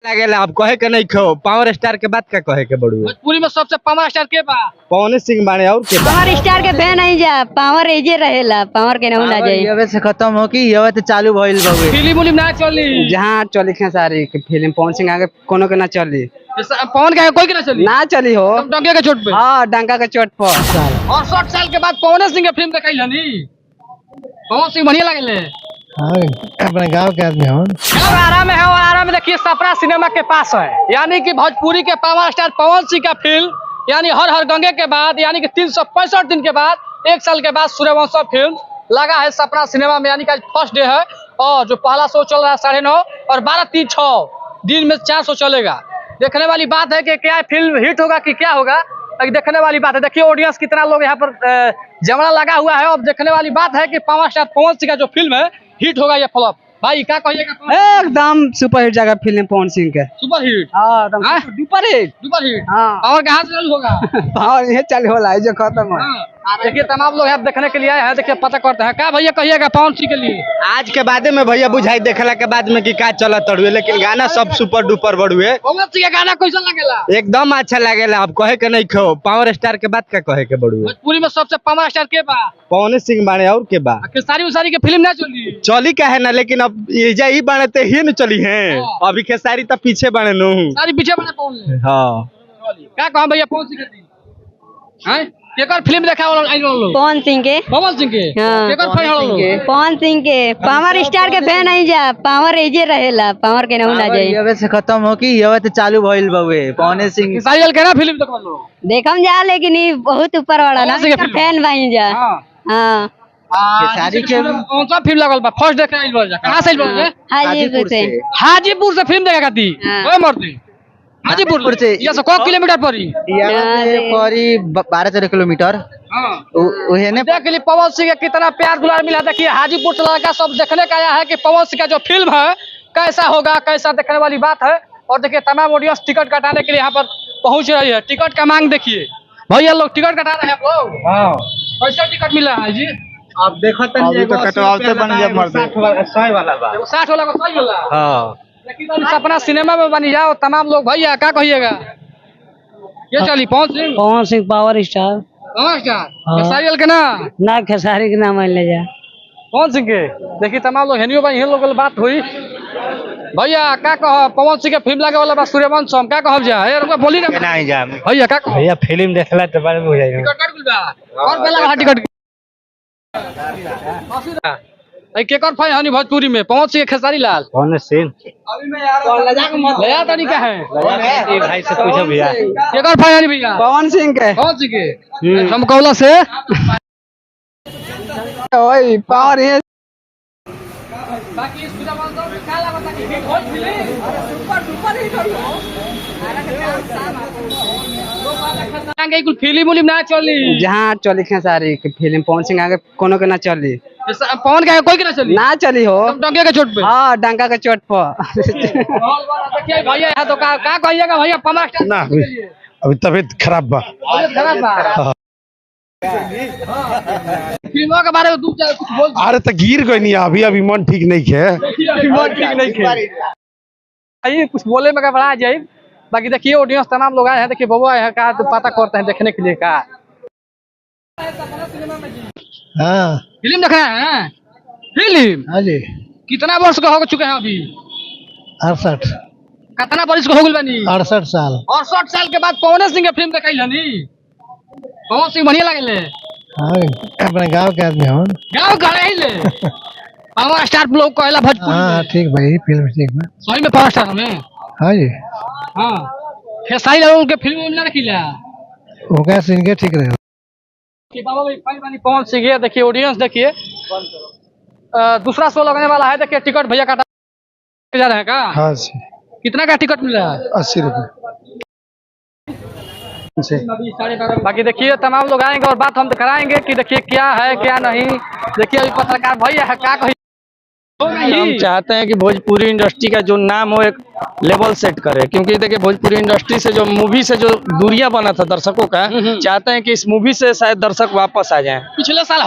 लागेला आप कहे के नहीं खो पावर स्टार के बात का कहे के बड़ू भोजपुरी में सबसे पावर स्टार के बा पवन सिंह बाणे और के बा? पावर स्टार के फैन नहीं जा पावर एजे रहेला पावर के ना जाई ये से खत्म हो कि ये तो चालू भइल बावे फिल्म उलिम ना चली जहां चली खेसारी के फिल्म पवन सिंह आगे कोनो के ना चली पवन का कोई के ना चली ना चली हो डंके के चोट पे हां डंका के चोट पर और 60 साल के बाद पवन सिंह के फिल्म देखैल हनी पवन सिंह बढ़िया लागले अपने गांव के आदमी हो आराम है और आराम में देखिए सपरा सिनेमा के पास है यानी कि भोजपुरी के पावर स्टार पवन सिंह का फिल्म यानी हर हर गंगे के बाद यानी कि 365 दिन के बाद 1 साल के बाद सूर्यवंशम फिल्म लगा है सपरा सिनेमा में यानी कि आज फर्स्ट डे है और जो पहला शो चल रहा है 9:30 और 12-3-6 दिन में 4 शो चलेगा। देखने वाली बात है कि क्या फिल्म हिट होगा कि क्या होगा देखने वाली बात है। देखिए ऑडियंस कितना लोग यहाँ पर जमना लगा हुआ है और देखने वाली बात है कि पावर स्टार पवन सिंह का जो फिल्म है हिट होगा या फ्लॉप भाई क्या कहिएगा? एकदम सुपर हिट जगह फिल्म पवन सिंह के सुपर हिट हां एकदम सुपर हिट सुपर हिट हां और कहाँ से चालू होगा? पावर ये चालू होला है जो खत्म है। देखिए तमाम लोग यहाँ देखने के लिए आए हैं देखिए पता करते हैं क्या भैया कहिएगा पवन सिंह के लिए आज के बादे में भैया बुझाई देखला के बाद में कि का चलत तड़ुए लेकिन गाना सब सुपर डुपर बड़ुए पवन सिंह का गाना कैसा लगेला? एकदम अच्छा लागेला आप कहे के नहीं खो पावर स्टार के बात का कहे के बड़ुए भोजपुरी में सबसे पावर स्टार के बा? पवन सिंह बाणे और के बा? खेसारी उसारी के फिल्म ना चली चली का है ना लेकिन अब ये जा ही बाणे ते ही न चली हैं अभी खेसारी तो पीछे बाणे नु सारी पीछे बने पवन हां क्या कहा भैया पवन सिंह के हैं केकर फिल्म देखा वाला आई लोग पवन सिंह के पवन सिंह के हाँ। केकर फैन हो लोग पवन सिंह के पावर स्टार के फैन नहीं जा पावर एजे रहेला पावर के ना जाई ये से खत्म हो कि ये तो चालू भइल बावे पवन सिंह खेसारी वाला केना फिल्म देखा लोग देखम जा लेकिन ई बहुत ऊपर वाला ना पवन सिंह के फिल्म। फैन भाई जा हां हां खेसारी के कौन सा फिल्म लगल बा फर्स्ट देख आइल बा कहां से आइल बा हाजीपुर से हाजीपुर से फिल्म देखेगा ती हाँ। ओए मरती हाजीपुर से ये से क किलोमीटर पड़ी यहाँ से परी 12-13 किलोमीटर हां ओहे ने देख ली पवन सिंह का कितना प्यार दुलार मिला। देखिए हाजीपुर से लड़का सब देखने का आया है कि पवन सिंह का जो फिल्म है कैसा होगा कैसा देखने वाली बात है। और देखिए तमाम ऑडियंस टिकट कटाने के लिए यहाँ पर पहुंच रही है। टिकट का मांग देखिए भैया लोग टिकट कटा रहे हैं आप लोग हां कैसा टिकट मिला है जी? अब देखो तनी तो कटवाते बन गया मर 60 वाला बा 60 वाला को सही होला हां लेकिन सपना सिनेमा में बनी जाओ तमाम लोग भैया क्या कहिएगा ये चली पवन सिंह पावर स्टार खेसारी के ना ना खेसारी के नाम ले जा पवन सिंह के देखिए तमाम लोग हेनियो भाई लोग बात हुई भैया क्या कहो पवन सिंह के फिल्म लगे वाला बा सूर्यवंशम क्या कहब जा ए रुको बोली ना नहीं जा भैया क्या कहो भैया फिल्म देखला तो बारे में हो जाई टिकट कट गुल बा और बेला बा टिकट ए केकर फाइन हनी भोजपुरी में पवन सिंह खेसारी लाल पवन सिंह नया तरीका है ये भाई से पूछो भैया केकर फाइन हनी भैया पवन सिंह के पवन सिंह के चमकौला से ओए पावर ये बाकी सूर्यवंशम में क्या लगता कि हिट होत मिले सुपर डुपर हिट हो आगे कुल फिल्म उलिम ना चली जहां चली खेसारी के फिल्म पवन सिंह आगे कोनो के ना चली पवन का कोई के ना चली ना चली हो डंके के चोट पे हां डंका के चोट पर देखिए भैया यहाँ तो का कहिएगा भैया पवन स्टार ना अभी तबीयत खराब बा खराब बा फिल्मों के बारे में दू चार कुछ बोल अरे तो गिर गई नहीं अभी अभी मन ठीक नहीं है मन ठीक नहीं है कुछ बोले में घबरा जाए। बाकी देखिए ऑडियंस तमाम लोग आए हैं देखिए बबुआ है का तो पता करते हैं देखने के लिए का हाँ फिल्म देख रहे हैं फिल्म हाँ जी कितना वर्ष का हो चुके हैं अभी 68 कितना वर्ष का हो गए बनी 68 साल 68 साल के बाद पवन सिंह के फिल्म देखैल हनी पवन सिंह बढ़िया लगले हाँ अपने गांव के आदमी हो गांव गए ले पावर स्टार लोग कहला भोजपुरी हाँ में ठीक भाई फिल्म ठीक बा सही में पावर स्टार में हाँ जी हां खेसारी लोग के फिल्म में ना रखिला होगा सिंह के ठीक रहे कि बाबा भाई फाइन बानी पवन सिंह है। देखिए ऑडियंस देखिए दूसरा शो लगने वाला है देखिए टिकट भैया काटा जा रहे हैं का हाँ जी कितना का टिकट मिल रहा है 80 रुपये बाकी देखिए तमाम लोग आएंगे और बात हम कराएंगे कि देखिए क्या है क्या नहीं। देखिए अभी पत्रकार भैया है क्या कही हम चाहते हैं कि भोजपुरी इंडस्ट्री का जो नाम हो एक लेवल सेट करे क्योंकि देखिए भोजपुरी इंडस्ट्री से जो मूवी से जो दूरियां बना था दर्शकों का चाहते हैं कि इस मूवी से शायद दर्शक वापस आ जाएं। पिछले साल